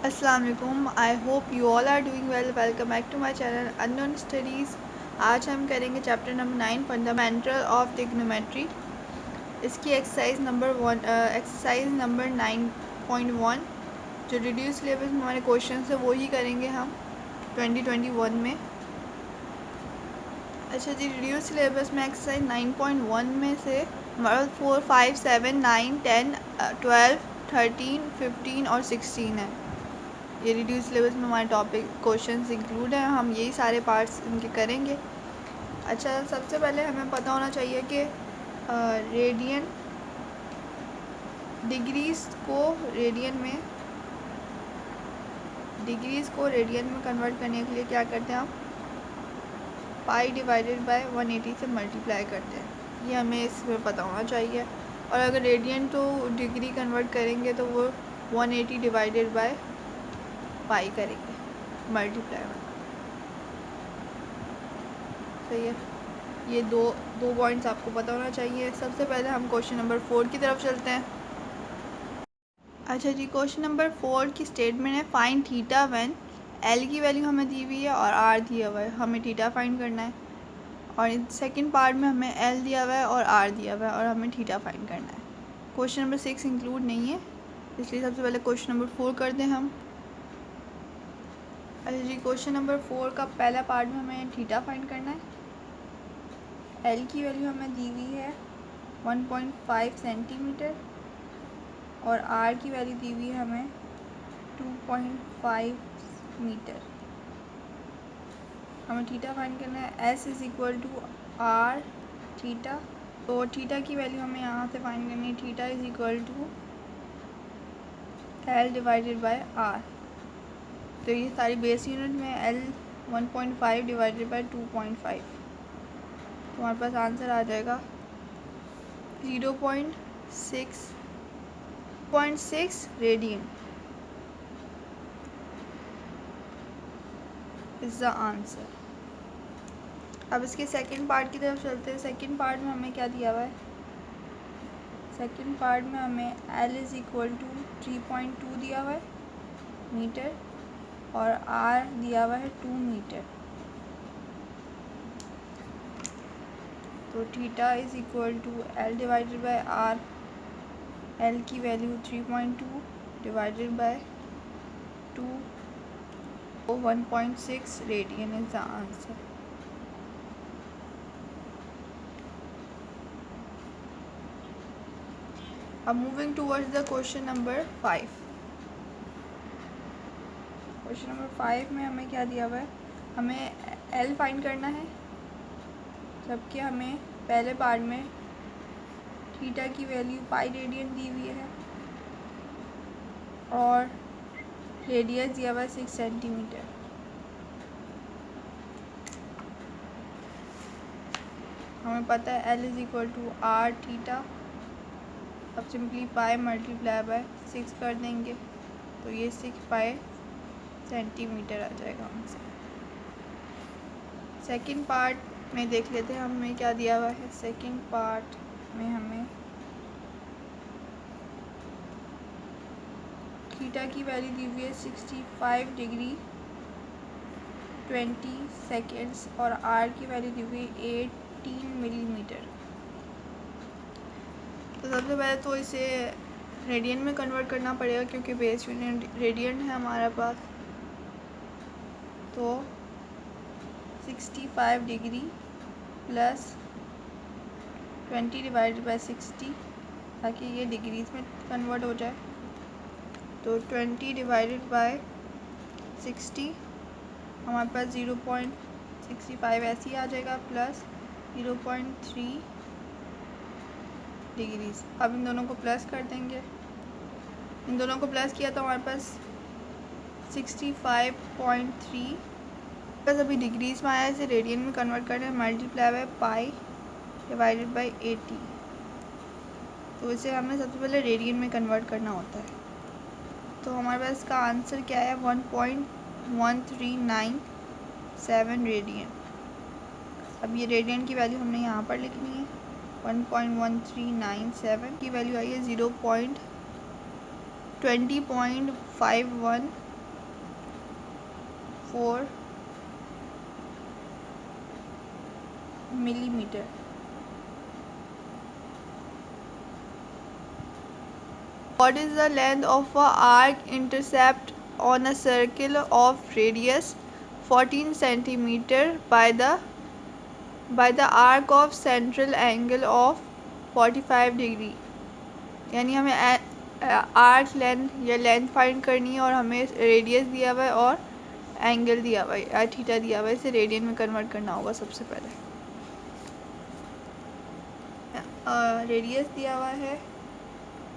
अस्सलाम वालेकुम। I hope you all are doing well. Welcome back to my channel unknown studies. आज हम करेंगे chapter number 9 fundamental of trigonometry. इसकी exercise number 9.1 जो रिड्यूस सिलेबस में हमारे क्वेश्चन है वो ही करेंगे हम 2021 में। अच्छा जी, रिड्यूस सिलेबस में एक्सरसाइज 9.1 में से हमारा 4, 5, 7, 9, 10, 12, 13, 15 और 16 है। ये रिड्यूस सिलेबस में हमारे टॉपिक क्वेश्चंस इंक्लूड हैं। हम यही सारे पार्ट्स इनके करेंगे। अच्छा, सबसे पहले हमें पता होना चाहिए कि रेडियन डिग्रीज़ को रेडियन में कन्वर्ट करने के लिए क्या करते हैं हम पाई डिवाइडेड बाय 180 से मल्टीप्लाई करते हैं। ये हमें इसमें पता होना चाहिए। और अगर रेडियन टू डिग्री कन्वर्ट करेंगे तो वो 180 डिवाइडेड बाय पाई करेंगे मल्टीप्लाई में। सही है, ये दो पॉइंट्स आपको पता होना चाहिए। सबसे पहले हम क्वेश्चन नंबर 4 की तरफ चलते हैं। अच्छा जी, क्वेश्चन नंबर 4 की स्टेटमेंट है फाइंड थीटा व्हेन एल की वैल्यू हमें दी हुई है और आर दिया हुआ है, हमें थीटा फाइंड करना है। और सेकंड पार्ट में हमें एल दिया हुआ है और आर दिया हुआ है और हमें थीटा फाइंड करना है। क्वेश्चन नंबर 6 इंक्लूड नहीं है, इसलिए सबसे पहले क्वेश्चन नंबर 4 कर दें हम। अच्छा जी, क्वेश्चन नंबर 4 का पहला पार्ट में हमें थीटा फाइंड करना है। एल की वैल्यू हमें दी हुई है 1.5 सेंटीमीटर और आर की वैल्यू दी हुई है हमें 2.5 मीटर। हमें थीटा फाइंड करना है। S is equal to are theta. तो थीटा की वैल्यू हमें यहाँ से फाइंड करनी है। Theta is equal to L divided by r. तो ये सारी बेस यूनिट में एल 1.5 डिवाइडेड बाय 2.5, तो हमारे पास आंसर आ जाएगा 0.6 रेडियन इज़ द आंसर। अब इसके सेकंड पार्ट की तरफ चलते हैं। सेकंड पार्ट में हमें क्या दिया हुआ है? सेकंड पार्ट में हमें एल इज़ इक्वल टू 3.2 दिया हुआ है मीटर और आर दिया हुआ है 2 मीटर। तो theta is equal to L divided by are. L की value 3.2 divided by 2, 1.6 radian is the answer. अब moving towards the question number 5। Question number 5 में हमें क्या दिया हुआ है? हमें एल फाइंड करना है, जबकि हमें पहले पार्ट में थीटा की वैल्यू पाई रेडियन दी हुई है और रेडियस दिया हुआ है 6 सेंटीमीटर। हमें पता है l is equal to are theta. अब सिंपली पाई मल्टीप्लाई बाय 6 कर देंगे तो ये 6 पाई सेंटीमीटर आ जाएगा हमसे। सेकंड पार्ट में देख लेते हैं हमें क्या दिया हुआ है। सेकंड पार्ट में हमें थीटा की वैल्यू दी हुई है 65 डिग्री 20 सेकेंड्स और आर की वैल्यू दी हुई है 18 मिलीमीटर। तो सबसे पहले तो इसे रेडियन में कन्वर्ट करना पड़ेगा क्योंकि बेस यूनिट रेडियन है हमारे पास। तो 65 डिग्री प्लस 20 डिवाइडेड बाय 60, ताकि ये डिग्रीज में कन्वर्ट हो जाए। तो 20 डिवाइडेड बाय 60 हमारे पास 0.65 ऐसे ही आ जाएगा प्लस 0.3 डिग्रीज। अब इन दोनों को प्लस कर देंगे। इन दोनों को प्लस किया तो हमारे पास 65.3 बस अभी डिग्रीज में आया। इसे रेडियन में कन्वर्ट करना है। Multiply by pi divided bye 80। तो इसे हमें सबसे पहले रेडियन में कन्वर्ट करना होता है। तो हमारे पास इसका आंसर क्या है? 1.1397 रेडियन। अब ये रेडियन की वैल्यू हमने यहाँ पर लिखनी है। 1.1397 की वैल्यू आई है 20.51 4 millimeter. What is the length of a arc intercept on a circle of radius 14 centimeter by the arc of central angle of 45 degree. यानी हमें आर्क लेंथ या लेंथ फाइंड करनी है और हमें रेडियस दिया हुआ है और एंगल दिया हुआ है, थीटा दिया हुआ है, इसे रेडियन में कन्वर्ट करना होगा सबसे पहले। रेडियस दिया हुआ है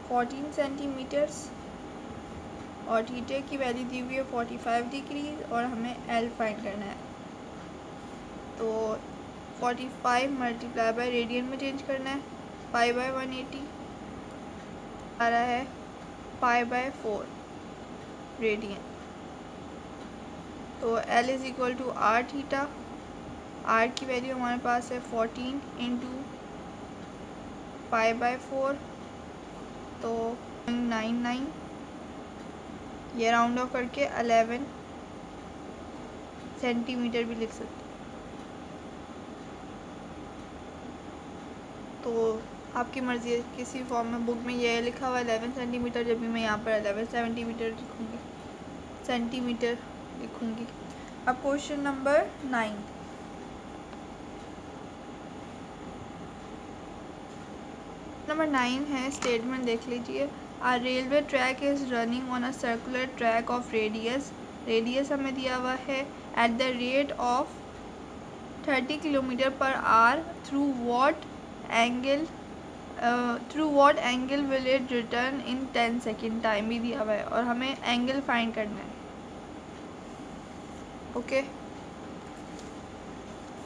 14 सेंटीमीटर्स और थीटा की वैल्यू दी हुई है 45 डिग्री और हमें एल फाइंड करना है। तो 45 मल्टीप्लाई बाय रेडियन में चेंज करना है, पाई बाय 180 आ रहा है, पाई बाय 4 रेडियन। तो L is equal to are theta, are की वैल्यू हमारे पास है 14 इंटू पाई बाय 4, तो 99, ये राउंड ऑफ करके 11 सेंटीमीटर भी लिख सकते। तो आपकी मर्ज़ी है, किसी फॉर्म में बुक में ये लिखा हुआ 11 सेंटीमीटर, जब भी मैं यहाँ पर 11 सेंटीमीटर लिखूँगी, सेंटीमीटर लिखूँगी। अब क्वेश्चन नंबर 9। नंबर 9 है, स्टेटमेंट देख लीजिए। A railway track is running on a circular track of radius हमें दिया हुआ है at the rate of 30 kilometre per hour through what angle will it return in 10 second, time भी दिया हुआ है और हमें एंगल फाइंड करना है। ओके,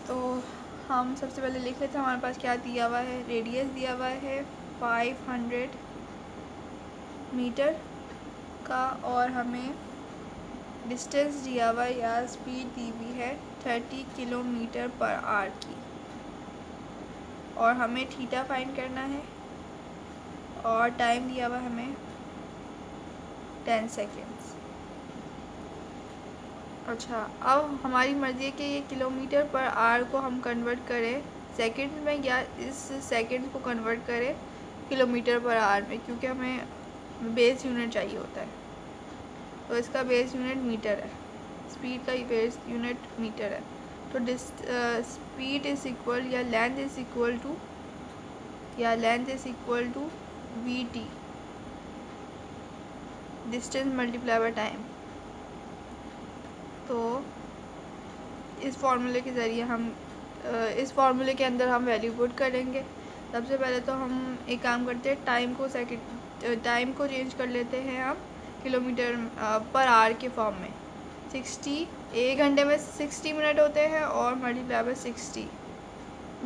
तो हम सबसे पहले लिख लेते हैं हमारे पास क्या दिया हुआ है। रेडियस दिया हुआ है 500 मीटर का और हमें डिस्टेंस दिया हुआ है या स्पीड दी हुई है 30 किलोमीटर पर आवर की और हमें थीटा फाइंड करना है और टाइम दिया हुआ हमें 10 सेकेंड्स। अच्छा, अब हमारी मर्ज़ी है कि ये किलोमीटर पर आवर को हम कन्वर्ट करें सेकंड में या इस सेकंड को कन्वर्ट करें किलोमीटर पर आवर में, क्योंकि हमें बेस यूनिट चाहिए होता है। तो इसका बेस यूनिट मीटर है, स्पीड का बेस यूनिट मीटर है। तो स्पीड इज़ इक्वल या length is equal to v t, distance multiply by time. तो इस फॉर्मूले के ज़रिए हम इस फार्मूले के अंदर हम वैल्यू पुट करेंगे। सबसे पहले तो हम एक काम करते हैं, टाइम को चेंज कर लेते हैं हम किलोमीटर पर आवर के फॉर्म में। 60, 1 घंटे में 60 मिनट होते हैं और मल्टीप्लाई बाय 60,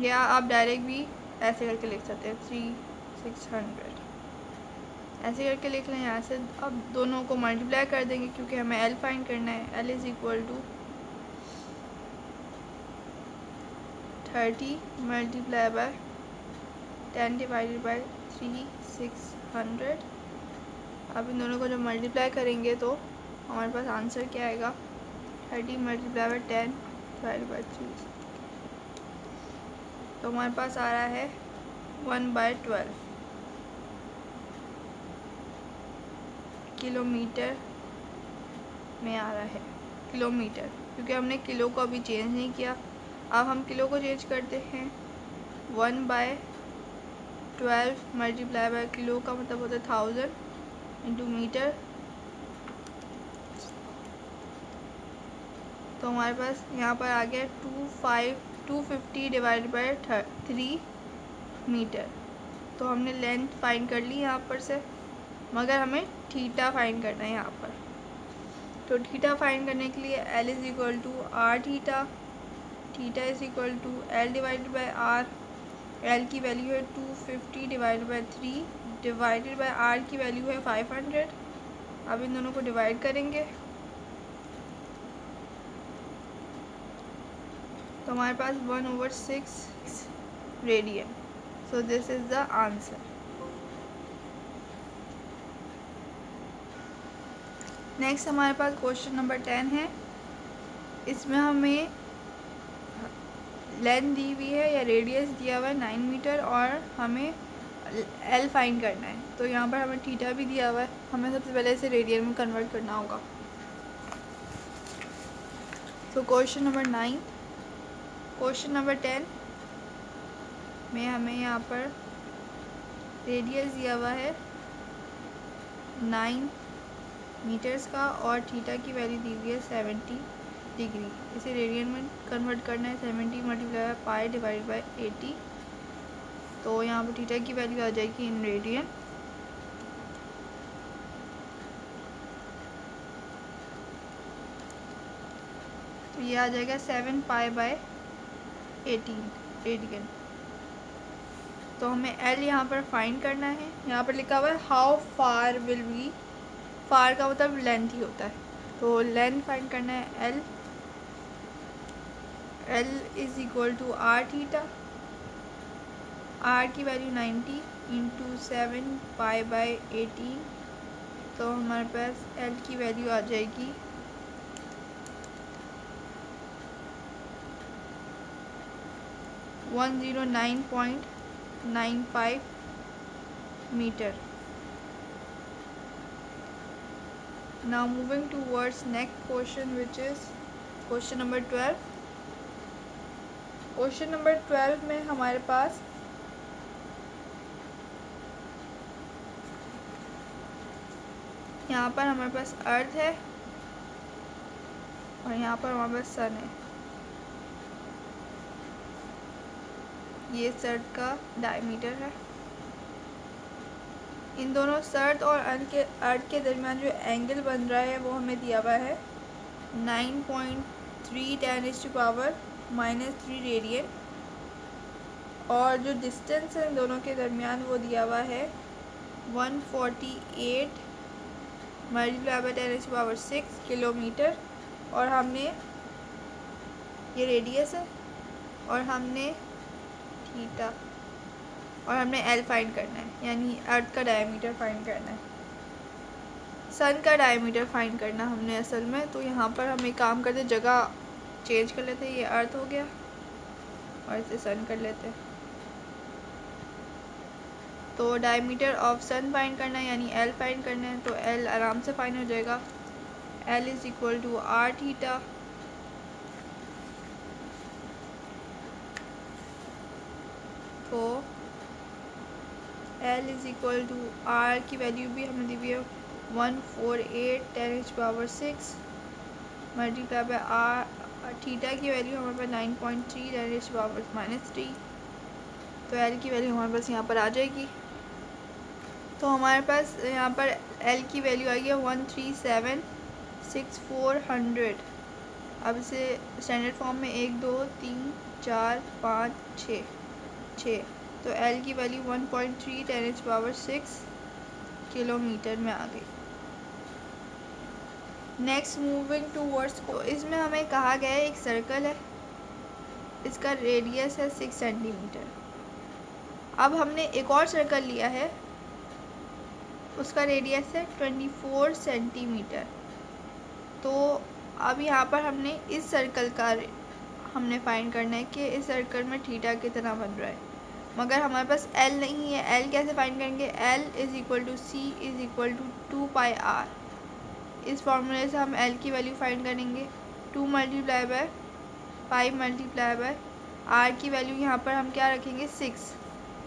या आप डायरेक्ट भी ऐसे करके लिख सकते हैं 3600, ऐसे करके लिख लें यहाँ से। अब दोनों को मल्टीप्लाई कर देंगे क्योंकि हमें एल फाइंड करना है। L is equal to 30 multiply by 10 divided by 3600। अब इन दोनों को जब मल्टीप्लाई करेंगे तो हमारे पास आंसर क्या आएगा, 30 मल्टीप्लाई बाय 10 डिवाइडेड बाय 3, तो हमारे पास आ रहा है 1/12 किलोमीटर में आ रहा है। किलोमीटर, क्योंकि हमने किलो को अभी चेंज नहीं किया। अब हम किलो को चेंज करते हैं, 1/12 मल्टीप्लाई बाय किलो का मतलब होता है 1000 इंटू मीटर। तो हमारे पास यहाँ पर आ गया 250 डिवाइडेड बाय 3 मीटर। तो हमने लेंथ फाइंड कर ली यहाँ पर से, मगर हमें थीटा फाइंड करना है यहाँ पर। तो थीटा फाइंड करने के लिए l is equal to are theta, theta is equal to L divided by are. L की वैल्यू है 250 divided by 3 divided by are की वैल्यू है 500। अब इन दोनों को डिवाइड करेंगे तो हमारे पास 1/6 radian. So this is the answer. Next हमारे पास क्वेश्चन नंबर 10 है। इसमें हमें लेंथ दी हुई है या रेडियस दिया हुआ है 9 मीटर और हमें एल फाइंड करना है। तो यहाँ पर हमें थीटा भी दिया हुआ है, हमें सबसे पहले इसे रेडियन में कन्वर्ट करना होगा। तो क्वेश्चन नंबर 9, क्वेश्चन नंबर 10 में हमें यहाँ पर रेडियस दिया हुआ है 9 मीटर्स का और थीटा की वैल्यू दी हुई है 70 डिग्री। इसे रेडियन में कन्वर्ट करना है। 70 multiply by pi divide by 80। तो यहाँ पर थीटा की वैल्यू आ जाएगी इन रेडियन। तो ये आ जाएगा 7 पाई बाय 18 रेडियन। तो हमें एल यहाँ पर फाइंड करना है। यहाँ पर लिखा हुआ है हाउ फार विल वी, फार का मतलब लेंथ ही होता है। तो लेंथ फाइंड करना है l. L is equal to are theta. Are की वैल्यू 90 इंटू 7 पाई बाय 18। तो हमारे पास एल की वैल्यू आ जाएगी 109.95 metre. Now moving towards next question, which is question number 12. Question number 12 में हमारे पास यहाँ पर हमारे पास अर्थ है और यहाँ पर हमारे पास सन है। ये सर्ट का डायमीटर है। इन दोनों सर्ट और अर्थ के दरमियान जो एंगल बन रहा है वो हमें दिया हुआ है 9.3 10⁻³ रेडियन। और जो डिस्टेंस है इन दोनों के दरमियान वो दिया हुआ है 148 मल्टीप्लाई बाय 10⁻6 किलोमीटर। और हमने ये रेडियस है और हमने थीटा और हमने एल फाइंड करना है, यानी अर्थ का डायमीटर फाइंड करना है, सन का डायमीटर फाइंड करना हमने असल में। तो यहाँ पर हम एक काम करते, जगह चेंज कर लेते हैं। ये अर्थ हो गया और इसे सन कर लेते हैं। तो डायमीटर ऑफ सन फाइंड करना है यानी एल फाइंड करना है। तो एल आराम से फाइंड हो जाएगा। L is equal to are theta. तो L is equal to R की वैल्यू भी हमें दी हुई है 148 10⁻6 मल्टीप्लाई बाय आर। थीटा की वैल्यू हमारे पास 9.3 10⁻³ तो एल की वैल्यू हमारे पास यहाँ पर आ जाएगी। तो हमारे पास यहाँ पर एल की वैल्यू आ गई 1376400। अब इसे स्टैंडर्ड फॉर्म में 1 2 3 4 5 6 तो एल की वैल्यू 1.3 10⁻6 किलोमीटर में आ गई। नेक्स्ट मूविंग टूवर्ड्स, तो इसमें हमें कहा गया है एक सर्कल है, इसका रेडियस है 6 सेंटीमीटर। अब हमने एक और सर्कल लिया है, उसका रेडियस है 24 सेंटीमीटर। तो अब यहाँ पर हमने इस सर्कल का हमने फाइंड करना है कि इस सर्कल में थीटा कितना बन रहा है, मगर हमारे पास एल नहीं है। एल कैसे फाइंड करेंगे? L is equal to c is equal to 2 pi r. इस फॉर्मूले से हम एल की वैल्यू फाइंड करेंगे। 2 multiply by 5 multiply by are की वैल्यू यहाँ पर हम क्या रखेंगे 6,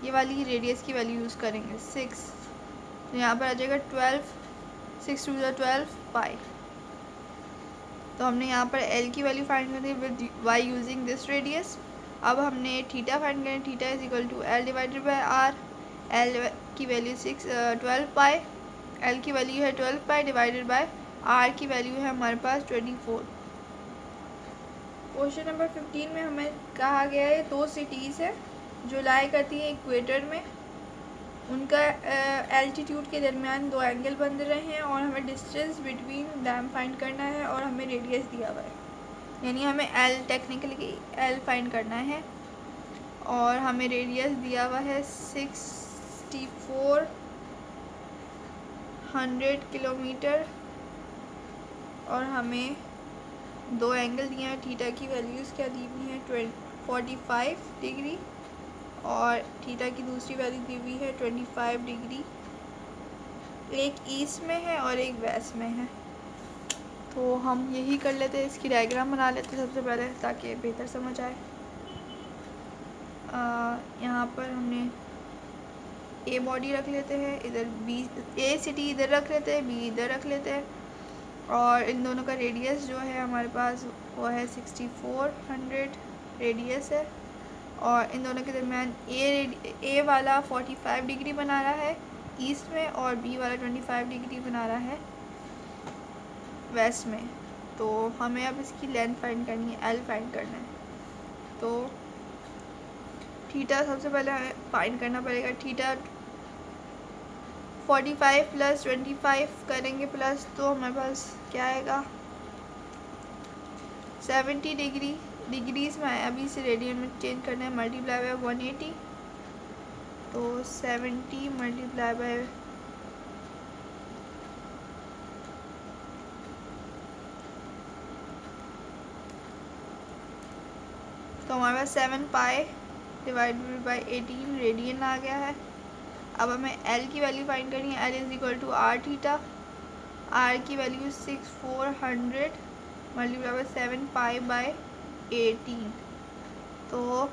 ये वाली रेडियस की वैल्यू यूज़ करेंगे 6। तो यहाँ पर आ जाएगा 12, 6 2 12 पाई। तो हमने यहाँ पर एल की वैल्यू फाइंड कर दी with by using this radius. अब हमने थीटा फाइंड करना है। Theta is equal to L divided by are. L की वैल्यू 12 पाई, एल की वैल्यू है 12 पाई डिवाइडेड बाय आर की वैल्यू है हमारे पास 24। क्वेश्चन नंबर 15 में हमें कहा गया है 2 सिटीज़ है जो लाई करती है इक्वेटर में, उनका एल्टीट्यूड के दरमियान 2 एंगल बन रहे हैं और हमें डिस्टेंस बिटवीन दैम फाइंड करना है और हमें रेडियस दिया हुआ है, यानी हमें एल टेक्निकली एल फाइंड करना है और हमें रेडियस दिया हुआ है 6400 किलोमीटर और हमें दो एंगल दिए हैं, थीटा की वैल्यूज़ क्या दी हुई है 45 डिग्री और थीटा की दूसरी वैल्यू दी हुई है 25 डिग्री। एक ईस्ट में है और एक वेस्ट में है। तो हम यही कर लेते हैं, इसकी डायग्राम बना लेते हैं सबसे पहले ताकि बेहतर समझ आए। यहाँ पर हमने ए बॉडी रख लेते हैं, इधर बी, ए सिटी इधर रख लेते हैं, बी इधर रख लेते हैं और इन दोनों का रेडियस जो है हमारे पास वो है 6400 रेडियस है। और इन दोनों के दरमियान ए वाला 45 डिग्री बना रहा है ईस्ट में और बी वाला 25 डिग्री बना रहा है वेस्ट में। तो हमें अब इसकी लेंथ फाइंड करनी है, एल फाइंड करना है। तो थीटा सबसे पहले हमें फाइंड करना पड़ेगा। थीटा 45 प्लस 25 करेंगे प्लस तो हमारे पास क्या आएगा 70 डिग्री। डिग्रीज में आया, अभी इसे रेडियन में चेंज करना है, मल्टीप्लाई बाय 180। तो 70 मल्टीप्लाई बाय तो हमारे पास 7 पाई डिवाइडेड बाई 18 रेडियन आ गया है। अब हमें एल की वैल्यू फाइंड करनी है। L is equal to are theta. Are की value 6400 multiply by 7 pi by 18। तो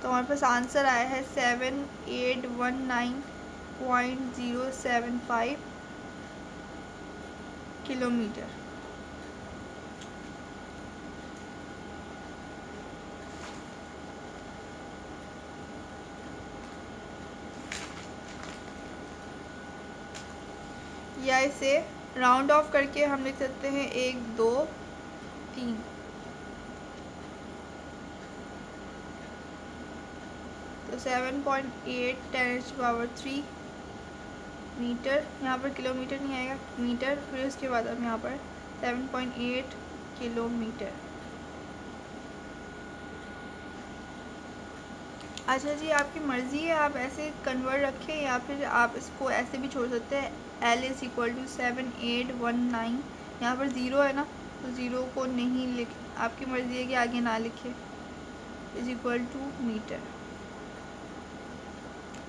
हमारे पास आंसर आया है 7819.075 किलोमीटर। या इसे राउंड ऑफ करके हम लिख सकते हैं 1 2 3। तो 7.8 10⁻³ मीटर। यहाँ पर किलोमीटर नहीं आएगा, मीटर। फिर उसके बाद हम यहाँ पर 7.8 किलोमीटर। अच्छा जी, आपकी मर्ज़ी है, आप ऐसे कन्वर्ट रखें या फिर आप इसको ऐसे भी छोड़ सकते हैं। L is equal to 7819। यहाँ पर ज़ीरो है ना, तो ज़ीरो को नहीं लिख, आपकी मर्ज़ी है कि आगे ना लिखे। Is equal to metre.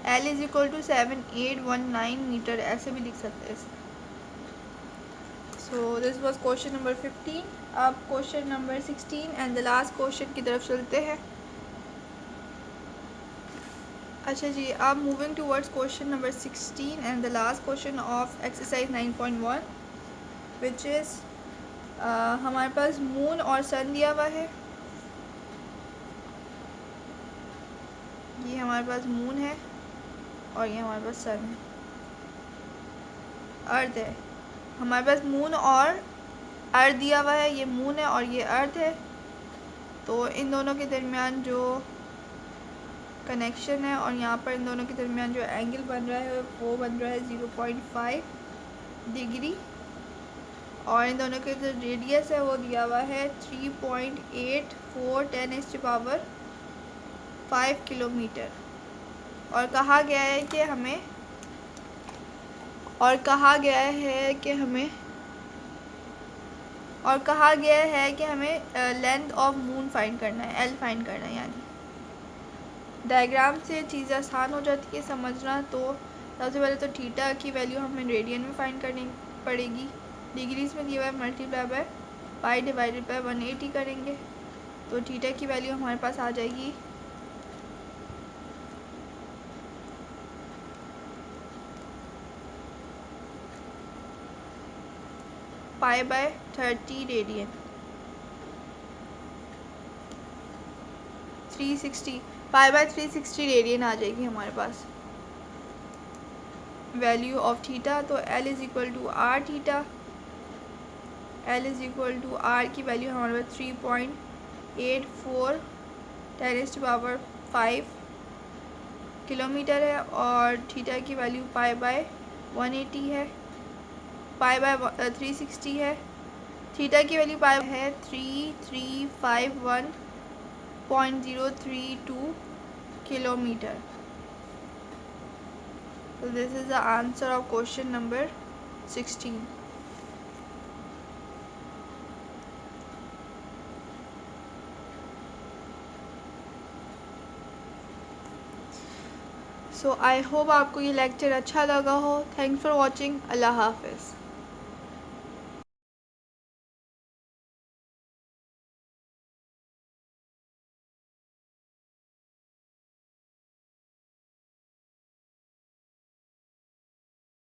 L is equal to 7819 metre, ऐसे भी लिख सकते हैं। So this was question number 15। अब question number 16 and the last question की तरफ चलते हैं। अच्छा जी, अब moving towards question number 16 and the last question of exercise 9.1 which is हमारे पास मून और सन दिया हुआ है। ये हमारे पास मून है और ये हमारे पास सन है, अर्थ है। हमारे पास मून और अर्थ दिया हुआ है, ये मून है और ये अर्थ है। तो इन दोनों के दरमियान जो कनेक्शन है और यहाँ पर इन दोनों के दरमियान जो एंगल बन रहा है वो बन रहा है 0.5 डिग्री। और इन दोनों के जो रेडियस है वो दिया हुआ है 3.84 10⁻5 किलोमीटर। और कहा गया है कि हमें लेंथ ऑफ मून फाइंड करना है, एल फाइंड करना है। यानी डायग्राम से चीज़ें आसान हो जाती है समझना। तो सबसे पहले तो थीटा की वैल्यू हमें रेडियन में फाइंड करनी पड़ेगी। डिग्रीज में दिया हुआ है, multiply by pi divided bye 180 करेंगे तो थीटा की वैल्यू हमारे पास आ जाएगी pi by 30 radian 360 pi by 360 radian आ जाएगी हमारे पास वैल्यू ऑफ थीटा। तो L is equal to are theta. L is equal to R की वैल्यू हमारे पास 3.84 10⁻5 किलोमीटर है और थीटा की वैल्यू पाई बाय 180 है, पाई बाय 360 है। थीटा की वैल्यू पाई है 3351.032 kilometre. So this is the answer of question number 16. So I hope आपको ये लेक्चर अच्छा लगा हो। Thanks for watching. अल्लाह हाफिज़।